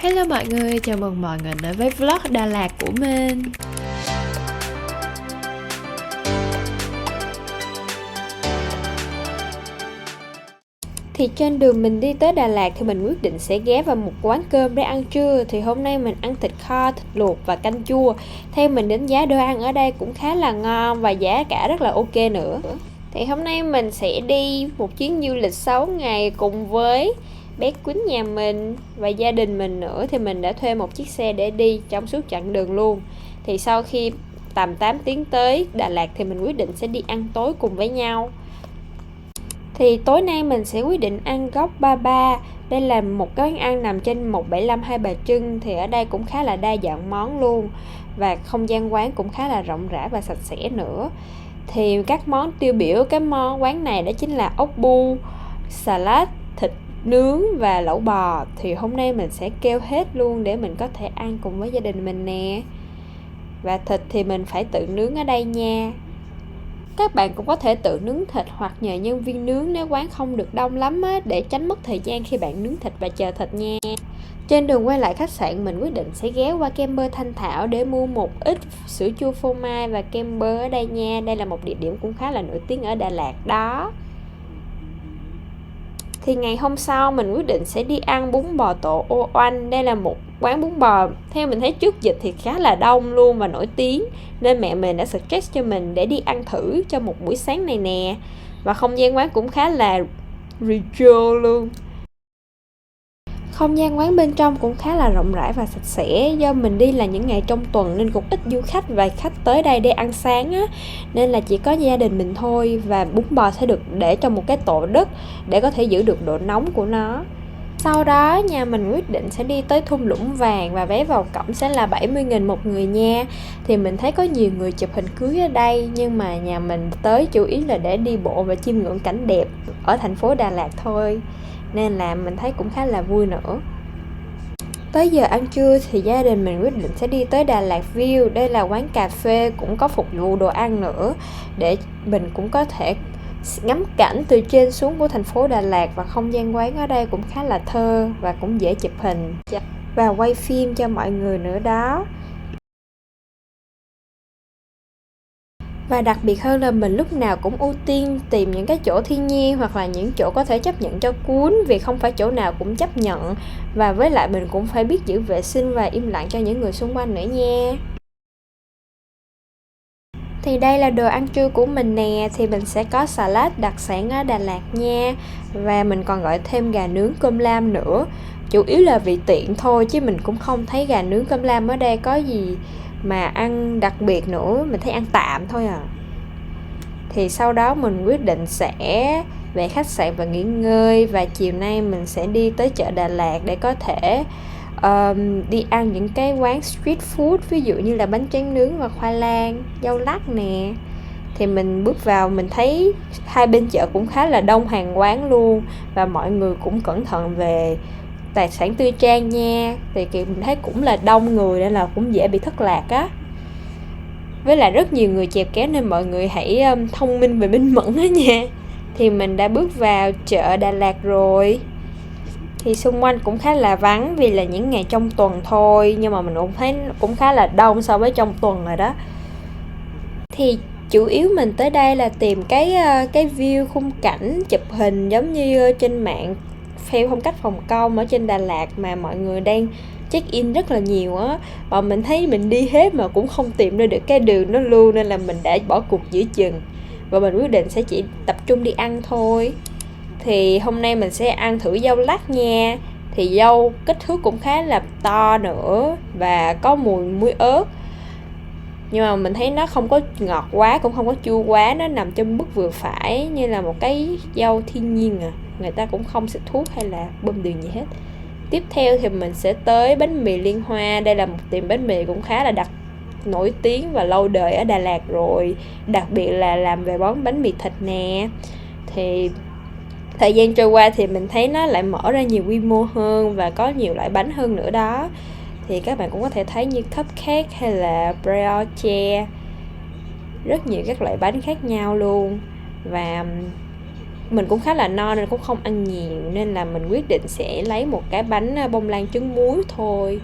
Hello mọi người, chào mừng mọi người đến với vlog Đà Lạt của mình. Thì trên đường mình đi tới Đà Lạt thì mình quyết định sẽ ghé vào một quán cơm để ăn trưa. Thì hôm nay mình ăn thịt kho, thịt luộc và canh chua. Theo mình đánh giá đồ ăn ở đây cũng khá là ngon và giá cả rất là ok nữa. Thì hôm nay mình sẽ đi một chuyến du lịch 6 ngày cùng với bé Quýnh nhà mình và gia đình mình nữa. Thì mình đã thuê một chiếc xe để đi trong suốt chặng đường luôn. Thì sau khi tầm 8 tiếng tới Đà Lạt thì mình quyết định sẽ đi ăn tối cùng với nhau. Thì tối nay mình sẽ quyết định ăn góc 33. Đây là một quán ăn nằm trên 175 Hai Bà Trưng. Thì ở đây cũng khá là đa dạng món luôn. Và không gian quán cũng khá là rộng rãi và sạch sẽ nữa. Thì các món tiêu biểu cái món quán này đó chính là ốc bu, salad, thịt nướng và lẩu bò. Thì hôm nay mình sẽ kêu hết luôn để mình có thể ăn cùng với gia đình mình nè. Và thịt thì mình phải tự nướng ở đây nha. Các bạn cũng có thể tự nướng thịt hoặc nhờ nhân viên nướng nếu quán không được đông lắm á, để tránh mất thời gian khi bạn nướng thịt và chờ thịt nha. Trên đường quay lại khách sạn mình quyết định sẽ ghé qua kem bơ Thanh Thảo để mua một ít sữa chua phô mai và kem bơ ở đây nha. Đây là một địa điểm cũng khá là nổi tiếng ở Đà Lạt đó. Thì ngày hôm sau mình quyết định sẽ đi ăn bún bò tổ Ô Oanh. Đây là một quán bún bò theo mình thấy trước dịch thì khá là đông luôn và nổi tiếng, nên mẹ mình đã suggest cho mình để đi ăn thử cho một buổi sáng này nè. Và không gian quán cũng khá là retro luôn. Không gian quán bên trong cũng khá là rộng rãi và sạch sẽ. Do mình đi là những ngày trong tuần nên cũng ít du khách và khách tới đây để ăn sáng á, nên là chỉ có gia đình mình thôi. Và bún bò sẽ được để trong một cái tổ đất để có thể giữ được độ nóng của nó. Sau đó nhà mình quyết định sẽ đi tới thung lũng vàng và vé vào cổng sẽ là 70.000 một người nha. Thì mình thấy có nhiều người chụp hình cưới ở đây, nhưng mà nhà mình tới chủ yếu là để đi bộ và chiêm ngưỡng cảnh đẹp ở thành phố Đà Lạt thôi, nên là mình thấy cũng khá là vui nữa. Tới giờ ăn trưa thì gia đình mình quyết định sẽ đi tới Đà Lạt View. Đây là quán cà phê cũng có phục vụ đồ ăn nữa, để mình cũng có thể ngắm cảnh từ trên xuống của thành phố Đà Lạt. Và không gian quán ở đây cũng khá là thơ và cũng dễ chụp hình và quay phim cho mọi người nữa đó. Và đặc biệt hơn là mình lúc nào cũng ưu tiên tìm những cái chỗ thiên nhiên hoặc là những chỗ có thể chấp nhận cho cuốn, vì không phải chỗ nào cũng chấp nhận. Và với lại mình cũng phải biết giữ vệ sinh và im lặng cho những người xung quanh nữa nha. Thì đây là đồ ăn trưa của mình nè. Thì mình sẽ có salad đặc sản ở Đà Lạt nha. Và mình còn gọi thêm gà nướng cơm lam nữa. Chủ yếu là vì tiện thôi, chứ mình cũng không thấy gà nướng cơm lam ở đây có gì mà ăn đặc biệt nữa. Mình thấy ăn tạm thôi à. Thì sau đó mình quyết định sẽ về khách sạn và nghỉ ngơi. Và chiều nay mình sẽ đi tới chợ Đà Lạt để có thể đi ăn những cái quán street food, ví dụ như là bánh tráng nướng và khoai lang, dâu lắc nè. Thì mình bước vào mình thấy hai bên chợ cũng khá là đông hàng quán luôn, và mọi người cũng cẩn thận về tài sản tư trang nha. Thì mình thấy cũng là đông người nên là cũng dễ bị thất lạc á. Với lại rất nhiều người chèo kéo nên mọi người hãy thông minh về minh mẫn đó nha. Thì mình đã bước vào chợ Đà Lạt rồi. Thì xung quanh cũng khá là vắng vì là những ngày trong tuần thôi, nhưng mà mình cũng thấy cũng khá là đông so với trong tuần rồi đó. Thì chủ yếu mình tới đây là tìm cái view khung cảnh chụp hình giống như trên mạng theo phong cách Hồng Kông ở trên Đà Lạt mà mọi người đang check in rất là nhiều á. Và mình thấy mình đi hết mà cũng không tìm ra được cái đường đó luôn, nên là mình đã bỏ cuộc giữa chừng và mình quyết định sẽ chỉ tập trung đi ăn thôi. Thì hôm nay mình sẽ ăn thử dâu lắc nha. Thì dâu kích thước cũng khá là to nữa và có mùi muối ớt, nhưng mà mình thấy nó không có ngọt quá cũng không có chua quá, nó nằm trong mức vừa phải, như là một cái dâu thiên nhiên à. Người ta cũng không xịt thuốc hay là bơm đường gì hết. Tiếp theo thì mình sẽ tới bánh mì Liên Hoa. Đây là một tiệm bánh mì cũng khá là nổi tiếng và lâu đời ở Đà Lạt rồi, đặc biệt là làm về món bánh mì thịt nè. Thì thời gian trôi qua thì mình thấy nó lại mở ra nhiều quy mô hơn và có nhiều loại bánh hơn nữa đó. Thì các bạn cũng có thể thấy như cupcake hay là brioche, rất nhiều các loại bánh khác nhau luôn. Và mình cũng khá là no nên cũng không ăn nhiều, nên là mình quyết định sẽ lấy một cái bánh bông lan trứng muối thôi.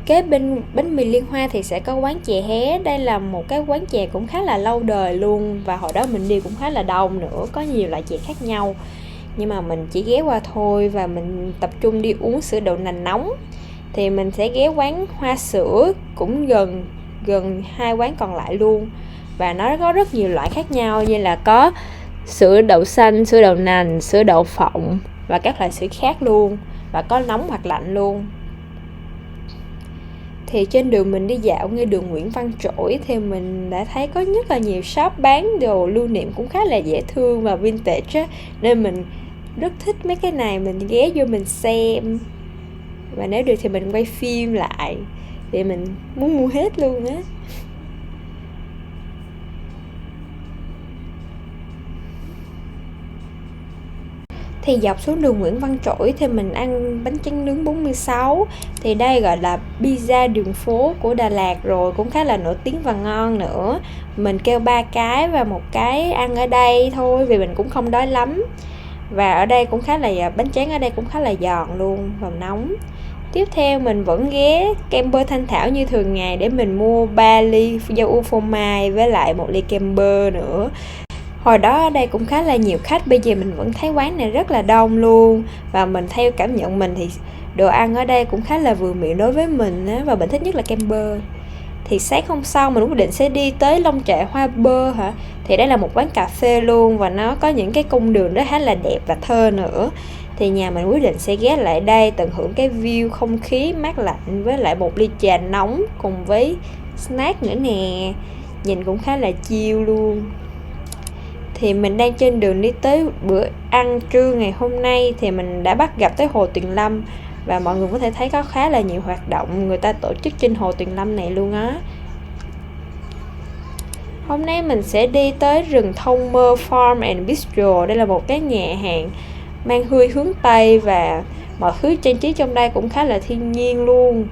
Kế bên bánh mì Liên Hoa thì sẽ có quán chè Hé. Đây là một cái quán chè cũng khá là lâu đời luôn, và hồi đó mình đi cũng khá là đông nữa, có nhiều loại chè khác nhau. Nhưng mà mình chỉ ghé qua thôi và mình tập trung đi uống sữa đậu nành nóng. Thì mình sẽ ghé quán Hoa Sữa, cũng gần hai quán còn lại luôn. Và nó có rất nhiều loại khác nhau, như là có sữa đậu xanh, sữa đậu nành, sữa đậu phộng và các loại sữa khác luôn, và có nóng hoặc lạnh luôn. Thì trên đường mình đi dạo ngay đường Nguyễn Văn Trỗi thì mình đã thấy có rất là nhiều shop bán đồ lưu niệm cũng khá là dễ thương và vintage á, nên mình rất thích mấy cái này, mình ghé vô mình xem, và nếu được thì mình quay phim lại, thì mình muốn mua hết luôn á. Thì dọc xuống đường Nguyễn Văn Trỗi thì mình ăn bánh tráng nướng 46. Thì đây gọi là pizza đường phố của Đà Lạt rồi, cũng khá là nổi tiếng và ngon nữa. Mình kêu 3 cái và một cái ăn ở đây thôi vì mình cũng không đói lắm. Và ở đây cũng khá là, bánh tráng ở đây cũng khá là giòn luôn và nóng. Tiếp theo mình vẫn ghé kem bơ Thanh Thảo như thường ngày để mình mua 3 ly dâu u phô mai với lại 1 ly kem bơ nữa. Hồi đó ở đây cũng khá là nhiều khách, bây giờ mình vẫn thấy quán này rất là đông luôn. Và mình theo cảm nhận mình thì đồ ăn ở đây cũng khá là vừa miệng đối với mình á, và mình thích nhất là kem bơ. Thì sáng hôm sau mình quyết định sẽ đi tới Long Trại Hoa Bơ hả. Thì đây là một quán cà phê luôn, và nó có những cái cung đường rất khá là đẹp và thơ nữa. Thì nhà mình quyết định sẽ ghé lại đây tận hưởng cái view không khí mát lạnh với lại một ly trà nóng cùng với snack nữa nè. Nhìn cũng khá là chill luôn. Thì mình đang trên đường đi tới bữa ăn trưa ngày hôm nay thì mình đã bắt gặp tới Hồ Tuyền Lâm, và mọi người có thể thấy có khá là nhiều hoạt động người ta tổ chức trên Hồ Tuyền Lâm này luôn á. Hôm nay mình sẽ đi tới rừng Thông Mơ Farm and Bistro. Đây là một cái nhà hàng mang hướng Tây, và mọi thứ trang trí trong đây cũng khá là thiên nhiên luôn,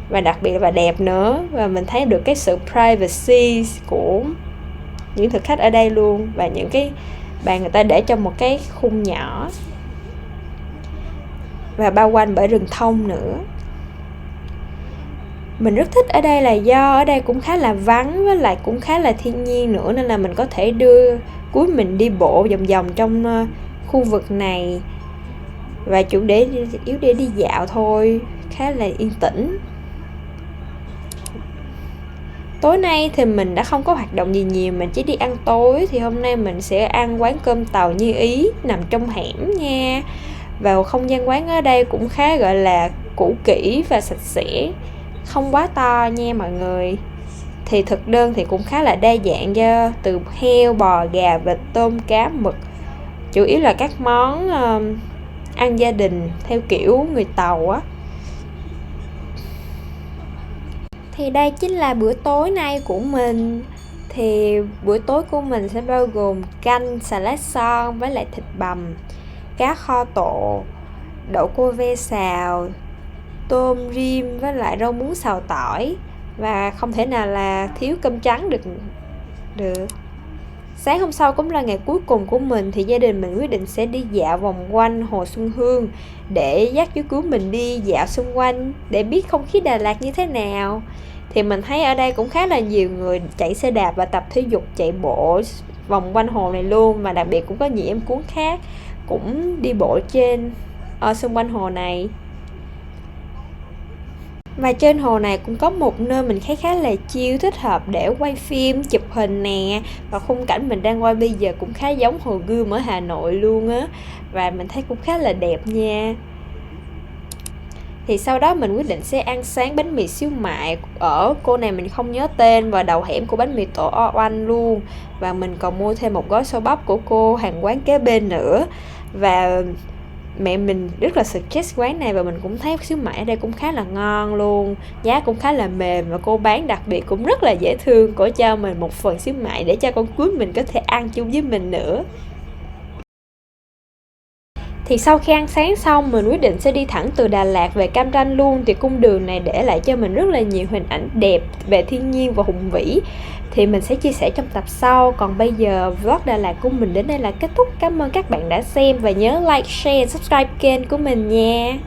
và đặc biệt là đẹp nữa. Và mình thấy được cái sự privacy của những thực khách ở đây luôn, và những cái bàn người ta để trong một cái khung nhỏ và bao quanh bởi rừng thông nữa. Mình rất thích ở đây là do ở đây cũng khá là vắng với lại cũng khá là thiên nhiên nữa, nên là mình có thể đưa cuối mình đi bộ vòng vòng trong khu vực này, và chủ yếu để đi dạo thôi, khá là yên tĩnh. Tối nay thì mình đã không có hoạt động gì nhiều, mình chỉ đi ăn tối. Thì hôm nay mình sẽ ăn quán cơm tàu Như Ý nằm trong hẻm nha. Và không gian quán ở đây cũng khá gọi là cũ kỹ và sạch sẽ, không quá to nha mọi người. Thì thực đơn thì cũng khá là đa dạng, do từ heo, bò, gà, vịt, tôm, cá, mực. Chủ yếu là các món ăn gia đình theo kiểu người Tàu á. Thì đây chính là bữa tối nay của mình. Thì bữa tối của mình sẽ bao gồm canh, salad son với lại thịt bằm, cá kho tộ, đậu cô ve xào, tôm rim với lại rau muống xào tỏi. Và không thể nào là thiếu cơm trắng được. Sáng hôm sau cũng là ngày cuối cùng của mình, thì gia đình mình quyết định sẽ đi dạo vòng quanh Hồ Xuân Hương để dắt chú cứu mình đi dạo xung quanh để biết không khí Đà Lạt như thế nào. Thì mình thấy ở đây cũng khá là nhiều người chạy xe đạp và tập thể dục chạy bộ vòng quanh hồ này luôn, và đặc biệt cũng có nhiều em cuốn khác cũng đi bộ ở xung quanh hồ này. Và trên hồ này cũng có một nơi mình thấy khá là chill, thích hợp để quay phim, chụp hình nè. Và khung cảnh mình đang quay bây giờ cũng khá giống Hồ Gươm ở Hà Nội luôn á, và mình thấy cũng khá là đẹp nha. Thì sau đó mình quyết định sẽ ăn sáng bánh mì xíu mại ở cô này mình không nhớ tên, và đầu hẻm của bánh mì tổ oanh luôn. Và mình còn mua thêm một gói xôi bắp của cô hàng quán kế bên nữa. Và mẹ mình rất là suggest quán này, và mình cũng thấy xíu mại ở đây cũng khá là ngon luôn, giá cũng khá là mềm, và cô bán đặc biệt cũng rất là dễ thương. Cô cho mình một phần xíu mại để cho con cuối mình có thể ăn chung với mình nữa. Thì sau khi ăn sáng xong, mình quyết định sẽ đi thẳng từ Đà Lạt về Cam Ranh luôn. Thì cung đường này để lại cho mình rất là nhiều hình ảnh đẹp về thiên nhiên và hùng vĩ. Thì mình sẽ chia sẻ trong tập sau. Còn bây giờ vlog Đà Lạt của mình đến đây là kết thúc. Cảm ơn các bạn đã xem và nhớ like, share, subscribe kênh của mình nha.